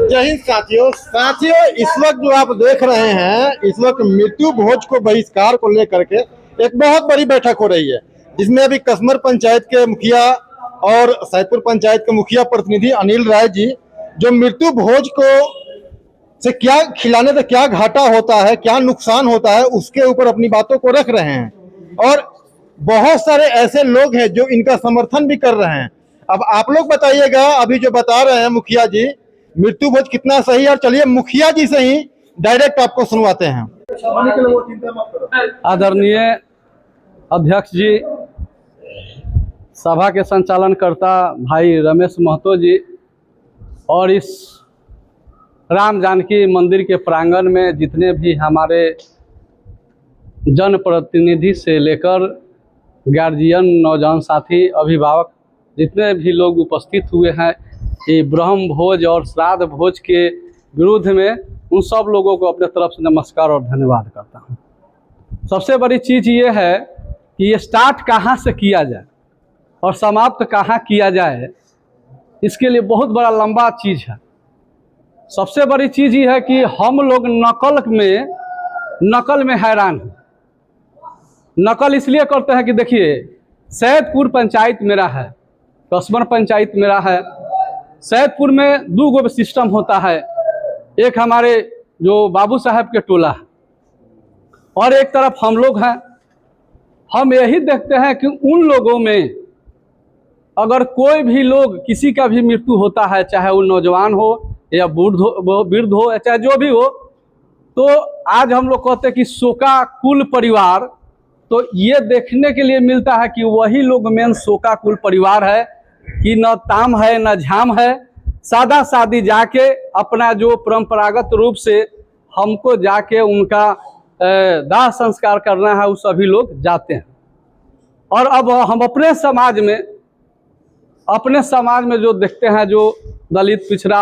जय हिंद साथियों इस वक्त जो आप देख रहे हैं, इस वक्त मृत्यु भोज को बहिष्कार को लेकर के एक बहुत बड़ी बैठक हो रही है, जिसमें अभी कसमर पंचायत के मुखिया और सैदपुर पंचायत के मुखिया प्रतिनिधि अनिल राय जी जो मृत्यु भोज को से क्या खिलाने से क्या घाटा होता है, क्या नुकसान होता है, उसके ऊपर अपनी बातों को रख रहे हैं। और बहुत सारे ऐसे लोग हैं जो इनका समर्थन भी कर रहे हैं। अब आप लोग बताइएगा, अभी जो बता रहे हैं मुखिया जी, मृत्यु भोज कितना सही है। और चलिए मुखिया जी से ही डायरेक्ट आपको सुनवाते हैं। आदरणीय अध्यक्ष जी, सभा के संचालनकर्ता भाई रमेश महतो जी, और इस राम जानकी मंदिर के प्रांगण में जितने भी हमारे जनप्रतिनिधि से लेकर गार्जियन, नौजवान साथी, अभिभावक जितने भी लोग उपस्थित हुए हैं, ये ब्रह्म भोज और श्राद्ध भोज के विरुद्ध में उन सब लोगों को अपने तरफ से नमस्कार और धन्यवाद करता हूँ। सबसे बड़ी चीज़ ये है कि ये स्टार्ट कहाँ से किया जाए और समाप्त कहाँ किया जाए, इसके लिए बहुत बड़ा लंबा चीज़ है। सबसे बड़ी चीज़ ये है कि हम लोग नकल में हैरान हैं। नकल इसलिए करते हैं कि देखिए, सैदपुर पंचायत मेरा है, कसमर पंचायत मेरा है। सैदपुर में दो गो सिस्टम होता है, एक हमारे जो बाबू साहब के टोला है और एक तरफ हम लोग हैं। हम यही देखते हैं कि उन लोगों में अगर कोई भी लोग, किसी का भी मृत्यु होता है, चाहे वो नौजवान हो या वृद्ध हो या चाहे जो भी हो, तो आज हम लोग कहते हैं कि शोका कुल परिवार। तो ये देखने के लिए मिलता है कि वही लोग मेन शोका कुल परिवार है कि न ताम है न झाम है। सादा सादी जाके अपना जो परंपरागत रूप से हमको जाके उनका दाह संस्कार करना है, वो सभी लोग जाते हैं। और अब हम अपने समाज में जो देखते हैं, जो दलित, पिछड़ा,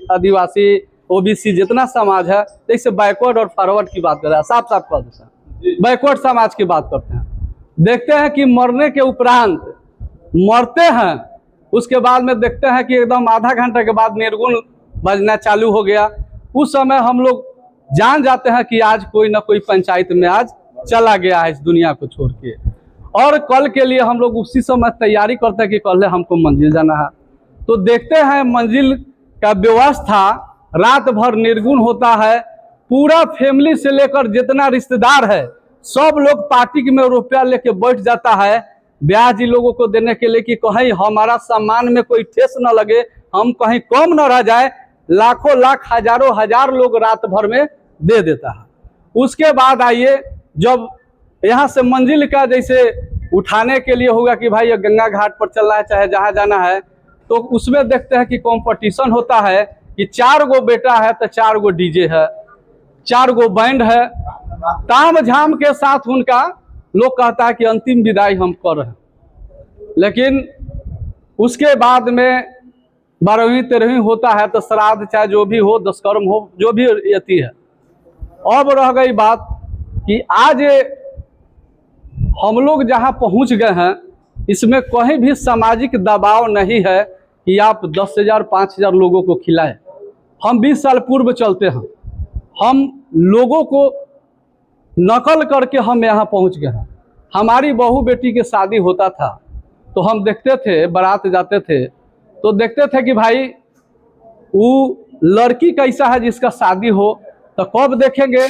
आदिवासी, ओबीसी जितना समाज है, जैसे बैकवर्ड और फॉरवर्ड की बात कर रहा है, साफ साफ कर देता है, बैकवर्ड समाज की बात करते हैं। देखते हैं कि मरने के उपरांत मरते हैं, उसके बाद में देखते हैं कि एकदम आधा घंटे के बाद निर्गुण बजना चालू हो गया। उस समय हम लोग जान जाते हैं कि आज कोई ना कोई पंचायत में आज चला गया है इस दुनिया को छोड़ के। और कल के लिए हम लोग उसी समय तैयारी करते हैं कि कल हमको मंजिल जाना है। तो देखते हैं मंजिल का व्यवस्था रात भर निर्गुण होता है। पूरा फैमिली से लेकर जितना रिश्तेदार है, सब लोग पार्टी में रुपया लेके बैठ जाता है ब्याह जी लोगों को देने के लिए कि कहीं हमारा सम्मान में कोई ठेस न लगे, हम कहीं कम न रह जाए। लाखों लाख, हजारों हजार लोग रात भर में दे देता है। उसके बाद आइए, जब यहाँ से मंजिल का जैसे उठाने के लिए होगा कि भाई गंगा घाट पर चलना है, चाहे जहाँ जाना है, तो उसमें देखते हैं कि कंपटीशन होता है कि 4 गो बेटा है तो 4 गो डीजे है, 4 गो बैंड है। ताम झाम के साथ उनका लोग कहता है कि अंतिम विदाई हम कर रहे हैं। लेकिन उसके बाद में 12वीं 13वीं होता है तो श्राद्ध, चाहे जो भी हो, दशकर्म हो, जो भी यति है। अब रह गई बात कि आज हम लोग जहां पहुंच गए हैं, इसमें कहीं भी सामाजिक दबाव नहीं है कि आप 10,000 5,000 लोगों को खिलाएं। हम 20 साल पूर्व चलते हैं, हम लोगों को नकल करके हम यहाँ पहुँच गए हैं। हमारी बहू बेटी की शादी होता था तो हम देखते थे, बारात जाते थे तो देखते थे कि भाई वो लड़की कैसा है जिसका शादी हो, तो कब देखेंगे,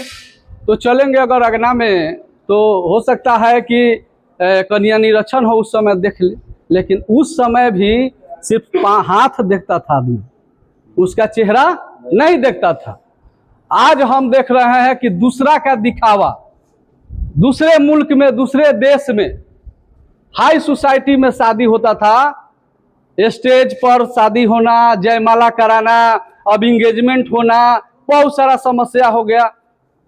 तो चलेंगे अगर अगना में, तो हो सकता है कि कन्या निरीक्षण हो, उस समय देख ले। लेकिन उस समय भी सिर्फ हाथ देखता था आदमी, उसका चेहरा नहीं देखता था। आज हम देख रहे हैं कि दूसरा का दिखावा, दूसरे मुल्क में, दूसरे देश में हाई सोसाइटी में शादी होता था, स्टेज पर शादी होना, जयमाला कराना, अब इंगेजमेंट होना, बहुत सारा समस्या हो गया।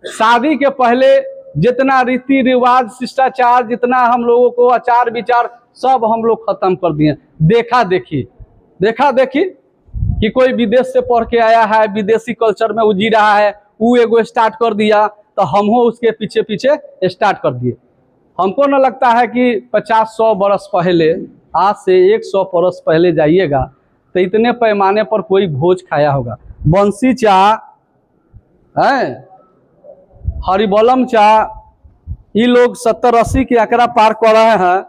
शादी के पहले जितना रीति रिवाज, शिष्टाचार, जितना हम लोगों को आचार विचार, सब हम लोग खत्म कर दिए। देखा देखी कि कोई विदेश से पढ़ के आया है, विदेशी कल्चर में उजी रहा है, वो एगो स्टार्ट कर दिया तो हम हो उसके पीछे पीछे स्टार्ट कर दिए। हमको न लगता है कि 50-100 बरस पहले, आज से 100 बरस पहले जाइएगा तो इतने पैमाने पर कोई भोज खाया होगा। बंसी चाह है, हरिबोलम चाह, ये लोग 70-80 के आंकड़ा पार कर रहे हैं।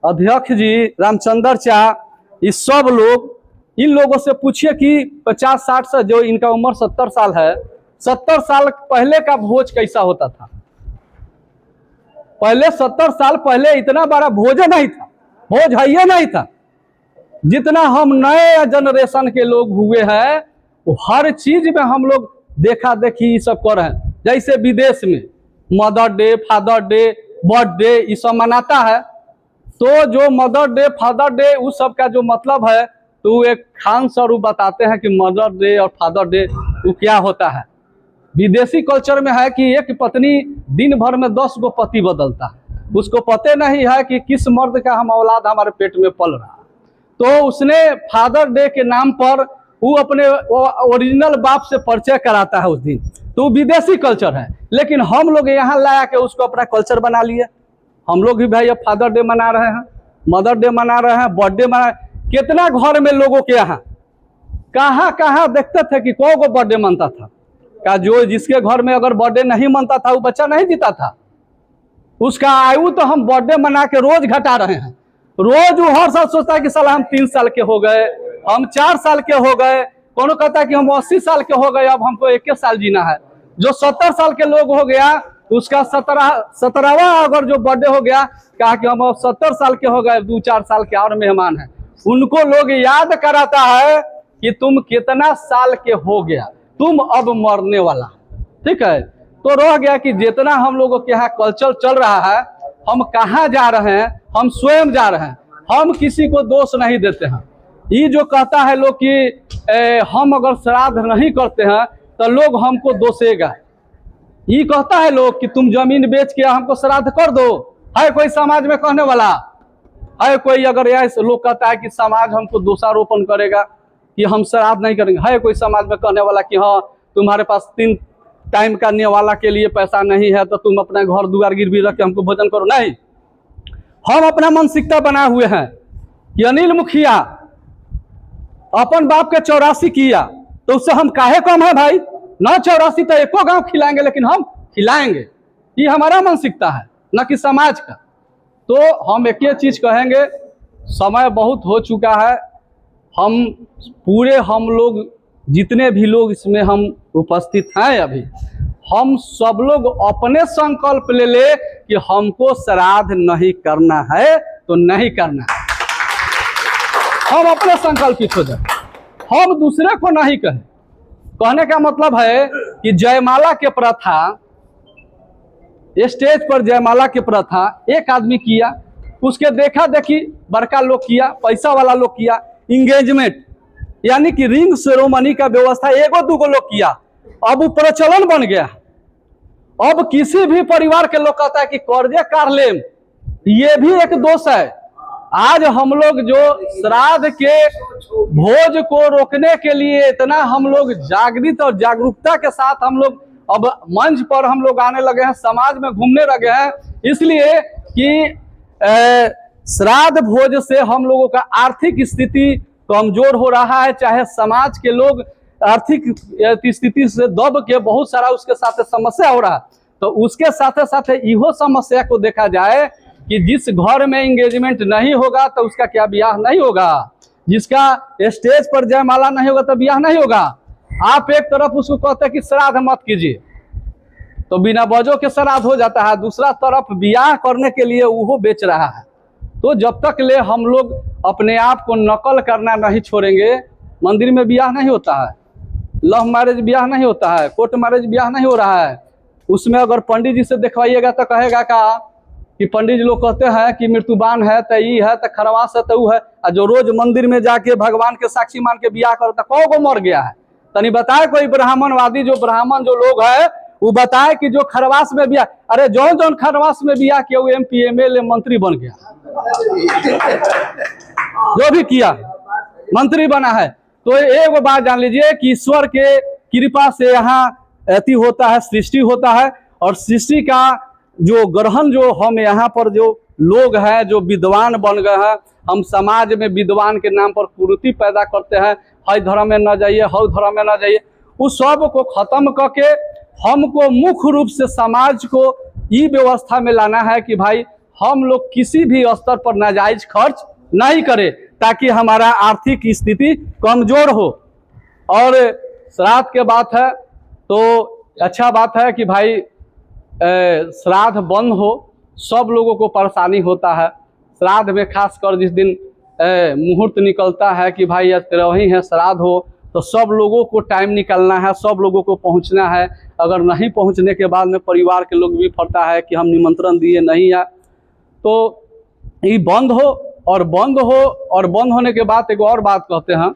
अध्यक्ष जी रामचंद्र चाह, ये सब लोग, इन लोगों से पूछिए कि 50-60 से, जो इनका उम्र 70 साल है, 70 साल पहले का भोज कैसा होता था। पहले 70 साल पहले इतना बड़ा भोज नहीं था, भोज है ही नहीं था। जितना हम नए जनरेशन के लोग हुए हैं वो हर चीज में हम लोग देखा देखी ये सब कर रहे हैं। जैसे विदेश में mother day, father day, birthday ये सब मनाता है, तो जो मदर डे, फादर डे उस सब का जो मतलब है, तो एक खान स्वरूप बताते हैं कि मदर डे और फादर डे वो क्या होता है। विदेशी कल्चर में है कि एक पत्नी दिन भर में 10 गो पति बदलता है, उसको पता नहीं है कि किस मर्द का हम औलाद हमारे पेट में पल रहा है। तो उसने फादर डे के नाम पर वो अपने ओरिजिनल बाप से परिचय कराता है उस दिन। तो विदेशी कल्चर है, लेकिन हम लोग यहाँ लाया के उसको अपना कल्चर बना लिए। हम लोग भी भाई अब फादर डे मना रहे हैं, मदर डे मना रहे हैं, बर्थडे मना। कितना घर में लोगों के यहाँ कहाँ कहाँ देखते थे कि कौन को बर्थडे मनता था, का जो जिसके घर में अगर बर्थडे नहीं मनता था वो बच्चा नहीं जीता था। उसका आयु तो हम बर्थडे मना के रोज घटा रहे हैं। रोज वो हर साल सोचता है कि साला हम 3 साल के हो गए, हम 4 साल के हो गए, कौन कहता है कि हम 80 साल के हो गए, अब हमको 21 साल जीना है। जो 70 साल के लोग हो गया उसका 17वां अगर जो बर्थडे हो गया, कहा कि हम अब 70 साल के हो गए, 2-4 साल के और मेहमान हैं। उनको लोग याद कराता है कि तुम कितना साल के हो गया, तुम अब मरने वाला। ठीक है, तो रह गया कि जितना हम लोगों के यहाँ कल्चर चल रहा है, हम कहाँ जा रहे हैं, हम स्वयं जा रहे हैं। हम किसी को दोष नहीं देते हैं। ये जो कहता है लोग कि हम अगर श्राद्ध नहीं करते हैं तो लोग हमको दोषेगा। ये कहता है लोग कि तुम जमीन बेच के हमको श्राद्ध कर दो। है कोई समाज में कहने वाला? है कोई? अगर ऐसे लोग कहता है कि समाज हमको दोषारोपण करेगा कि हम श्राद्ध नहीं करेंगे। है कोई समाज में कहने वाला कि हाँ तुम्हारे पास 3 टाइम का नेवाला के लिए पैसा नहीं है तो तुम अपना घर दुआर गिरवी रख के हमको भोजन करो? नहीं। हम अपना मानसिकता बनाए हुए हैं कि अनिल मुखिया अपन बाप के 84 किया तो उससे हम काहे कम है भाई? ना 84 तो एको गांव खिलाएंगे, लेकिन हम खिलाएंगे। ये हमारा मानसिकता है, न कि समाज का। तो हम एक ही चीज कहेंगे, समय बहुत हो चुका है। हम लोग जितने भी लोग इसमें हम उपस्थित हैं अभी, हम सब लोग अपने संकल्प ले कि हमको श्राद्ध नहीं करना है तो नहीं करना है। हम अपने संकल्पित हो जाए, हम दूसरे को नहीं कहें। कहने का मतलब है कि जयमाला के प्रथा, स्टेज पर जयमाला के प्रथा एक आदमी किया, उसके देखा देखी बड़का लोग किया, पैसा वाला लोग किया। इंगेजमेंट यानी कि रिंग सेरेमनी का व्यवस्था 1-2 लोग किया, अब वो प्रचलन बन गया। अब किसी भी परिवार के लोग कहता है कि कर्जे कार ले, ये भी एक दोष है। आज हम लोग जो श्राद्ध के भोज को रोकने के लिए इतना हम लोग जागृत और जागरूकता के साथ हम लोग अब मंच पर हम लोग आने लगे हैं, समाज में घूमने लगे हैं, इसलिए कि श्राद्ध भोज से हम लोगों का आर्थिक स्थिति कमजोर हो रहा है। चाहे समाज के लोग आर्थिक स्थिति से दब के बहुत सारा उसके साथ समस्या हो रहा है, तो उसके साथ साथ इहो समस्या को देखा जाए कि जिस घर में एंगेजमेंट नहीं होगा तो उसका क्या ब्याह नहीं होगा, जिसका स्टेज पर जयमाला नहीं होगा तो ब्याह नहीं होगा। आप एक तरफ उसको कहते हैं कि श्राद्ध मत कीजिए, तो बिना वजह के श्राद्ध हो जाता है, दूसरा तरफ ब्याह करने के लिए वो बेच रहा है। तो जब तक ले हम लोग अपने आप को नकल करना नहीं छोड़ेंगे, मंदिर में ब्याह नहीं होता है, लव मैरिज ब्याह नहीं होता है, कोर्ट मैरिज ब्याह नहीं हो रहा है। उसमें अगर पंडित जी से दिखवाइएगा तो कहेगा कि पंडित जी लोग कहते हैं कि मृत्युबान है तो ये है तो खरवास है तो वो है, और जो रोज मंदिर में जाके भगवान के साक्षी मान के ब्याह करता कौन को मर गया है? तनी बताए कोई ब्राह्मणवादी, जो ब्राह्मण जो लोग है वो बताए कि जो खरवास में ब्याह, अरे जौन खरवास में ब्याह किया वो MP MLA मंत्री बन गया, जो भी किया मंत्री बना है। तो एक बात जान लीजिए कि ईश्वर के कृपा से यहाँ अति होता है, सृष्टि होता है, और सृष्टि का जो ग्रहण जो हम यहाँ पर जो लोग हैं जो विद्वान बन गए हैं। हम समाज में विद्वान के नाम पर कुरीति पैदा करते हैं, हई धर्म में न जाइए, हौ धर्म में न जाइए। उस सब को खत्म करके हमको मुख्य रूप से समाज को ये व्यवस्था में लाना है कि भाई हम लोग किसी भी स्तर पर नाजायज खर्च नहीं करें, ताकि हमारा आर्थिक स्थिति कमजोर हो। और श्राद्ध के बात है तो अच्छा बात है कि भाई श्राद्ध बंद हो, सब लोगों को परेशानी होता है। श्राद्ध में खासकर जिस दिन मुहूर्त निकलता है कि भाई आज तेरहवीं है, श्राद्ध हो, तो सब लोगों को टाइम निकालना है, सब लोगों को पहुंचना है। अगर नहीं पहुंचने के बाद में परिवार के लोग भी फरता है कि हम निमंत्रण दिए नहीं आए, तो ये बंद हो। और बंद हो, और बंद होने के बाद एक और बात कहते हैं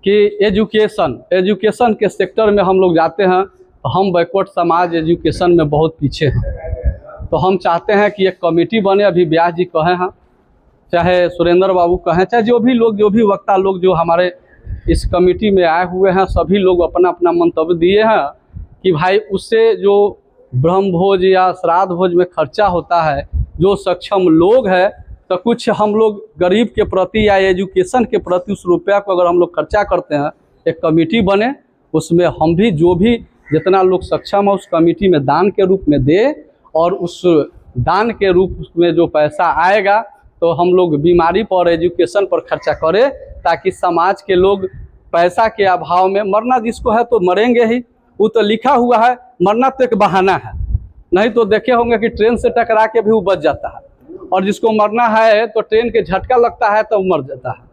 कि एजुकेशन के सेक्टर में हम लोग जाते हैं तो हम बैकवर्ड समाज एजुकेशन में बहुत पीछे हैं। तो हम चाहते हैं कि एक कमेटी बने, अभी व्यास जी कहे हैं, चाहे सुरेंद्र बाबू कहें, चाहे जो भी वक्ता लोग जो हमारे इस कमेटी में आए हुए हैं, सभी लोग अपना अपना मंतव्य दिए हैं कि भाई उससे जो ब्रह्म भोज या श्राद्ध भोज में खर्चा होता है, जो सक्षम लोग हैं, तो कुछ हम लोग गरीब के प्रति या एजुकेशन के प्रति उस रुपया को अगर हम लोग खर्चा करते हैं, एक कमेटी बने, उसमें हम भी जो भी जितना लोग सक्षम है उस कमेटी में दान के रूप में दे, और उस दान के रूप में जो पैसा आएगा तो हम लोग बीमारी पर, एजुकेशन पर खर्चा करें, ताकि समाज के लोग पैसा के अभाव में, मरना जिसको है तो मरेंगे ही, वो तो लिखा हुआ है, मरना तो एक बहाना है। नहीं तो देखे होंगे कि ट्रेन से टकरा के भी वो बच जाता है, और जिसको मरना है तो ट्रेन के झटका लगता है तो मर जाता है।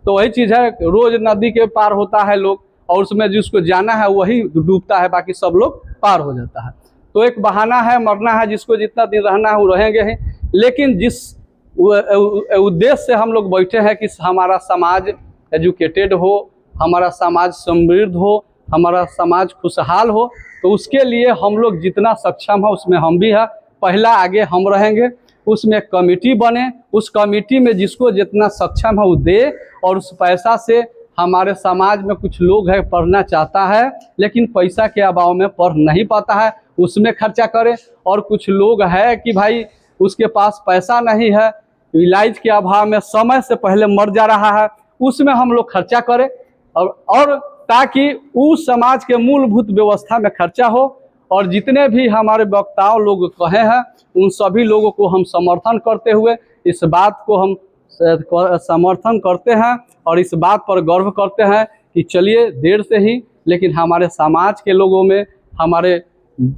तो वही चीज़ है, रोज नदी के पार होता है लोग, और उसमें जिसको जाना है वही डूबता है, बाकी सब लोग पार हो जाता है। तो एक बहाना है, मरना है, जिसको जितना दिन रहना है वो रहेंगे ही। लेकिन जिस उद्देश्य से हम लोग बैठे हैं कि हमारा समाज एजुकेटेड हो, हमारा समाज समृद्ध हो, हमारा समाज खुशहाल हो, तो उसके लिए हम लोग जितना सक्षम है उसमें हम भी है, पहला आगे हम रहेंगे। उसमें कमेटी बने, उस कमेटी में जिसको जितना सक्षम है वो दे, और उस पैसा से हमारे समाज में कुछ लोग हैं पढ़ना चाहता है लेकिन पैसा के अभाव में पढ़ नहीं पाता है, उसमें खर्चा करें। और कुछ लोग है कि भाई उसके पास पैसा नहीं है, इलाज के अभाव में समय से पहले मर जा रहा है, उसमें हम लोग खर्चा करें, और ताकि उस समाज के मूलभूत व्यवस्था में खर्चा हो। और जितने भी हमारे वक्ताओं लोग कहे हैं उन सभी लोगों को हम समर्थन करते हुए इस बात को हम समर्थन करते हैं, और इस बात पर गर्व करते हैं कि चलिए देर से ही लेकिन हमारे समाज के लोगों में, हमारे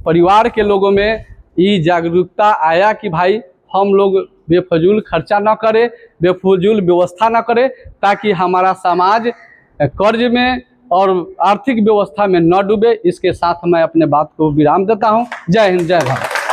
परिवार के लोगों में ये जागरूकता आया कि भाई हम लोग बेफजूल खर्चा ना करें, बेफजूल व्यवस्था ना करें, ताकि हमारा समाज कर्ज में और आर्थिक व्यवस्था में न डूबे। इसके साथ मैं अपने बात को विराम देता हूं। जय हिंद, जय भारत।